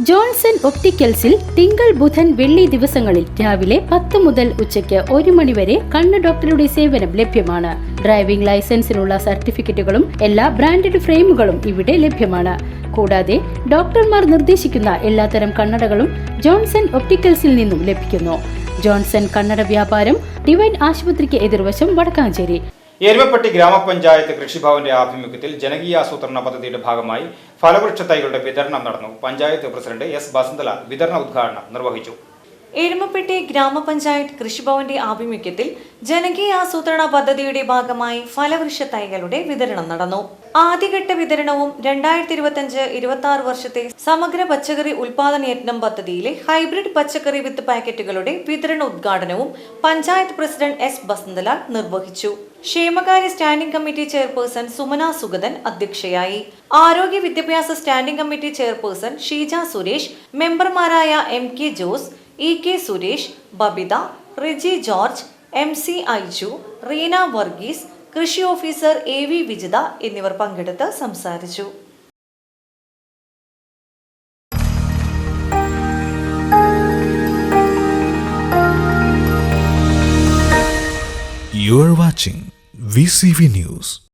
Johnson ഒപ്റ്റിക്കൽസിൽ തിങ്കൾ ബുധൻ വെള്ളി ദിവസങ്ങളിൽ രാവിലെ 10 മുതൽ ഉച്ചയ്ക്ക് 1 മണി വരെ കണ്ണ് ഡോക്ടറുടെ സേവനം ലഭ്യമാണ്. ഡ്രൈവിംഗ് ലൈസൻസിനുള്ള സർട്ടിഫിക്കറ്റുകളും എല്ലാ ബ്രാൻഡഡ് ഫ്രെയിമുകളും ഇവിടെ ലഭ്യമാണ്. കൂടാതെ ഡോക്ടർമാർ നിർദ്ദേശിക്കുന്ന എല്ലാത്തരം കണ്ണടകളും ജോൺസൺ ഒപ്റ്റിക്കൽസിൽ നിന്നും ലഭിക്കുന്നു. ജോൺസൺ കണ്ണട വ്യാപാരം ഡിവൈൻ ആശുപത്രിക്ക് എതിർവശം വടക്കാഞ്ചേരി. എരുമപ്പെട്ടി ഗ്രാമപഞ്ചായത്ത് കൃഷിഭവന്റെ ആഭിമുഖ്യത്തിൽ ജനകീയാസൂത്രണ പദ്ധതിയുടെ ഭാഗമായി ഫലവൃക്ഷ തൈകളുടെ വിതരണം നടന്നു. പഞ്ചായത്ത് പ്രസിഡന്റ് എസ് ബസന്തലാൽ വിതരണ ഉദ്ഘാടനം നിർവഹിച്ചു. എരുമപ്പെട്ടി ഗ്രാമപഞ്ചായത്ത് കൃഷിഭവന്റെ ആഭിമുഖ്യത്തിൽ ജനകീയാസൂത്രണ പദ്ധതിയുടെ ഭാഗമായി ഫലവൃക്ഷ തൈകളുടെ വിതരണം നടന്നു. ആദ്യഘട്ട വിതരണവും 2025-26 വർഷത്തെ സമഗ്ര പച്ചക്കറി ഉൽപാദന യജ്ഞം പദ്ധതിയിലെ ഹൈബ്രിഡ് പച്ചക്കറി വിത്ത് പാക്കറ്റുകളുടെ വിതരണ ഉദ്ഘാടനവും പഞ്ചായത്ത് പ്രസിഡന്റ് എസ് ബസന്തലാൽ നിർവഹിച്ചു. ക്ഷേമകാര്യ standing committee chairperson Sumana Sugathan അധ്യക്ഷയായി. ആരോഗ്യ വിദ്യാഭ്യാസ standing committee chairperson Sheeja Suresh, മെമ്പർമാരായ MK Jose, EK Suresh, Babitha, Riji George, MC Aiju, Reena Varghese, കൃഷി ഓഫീസർ AV വിജിത എന്നിവർ പങ്കെടുത്ത് സംസാരിച്ചു. You are watching VCV News.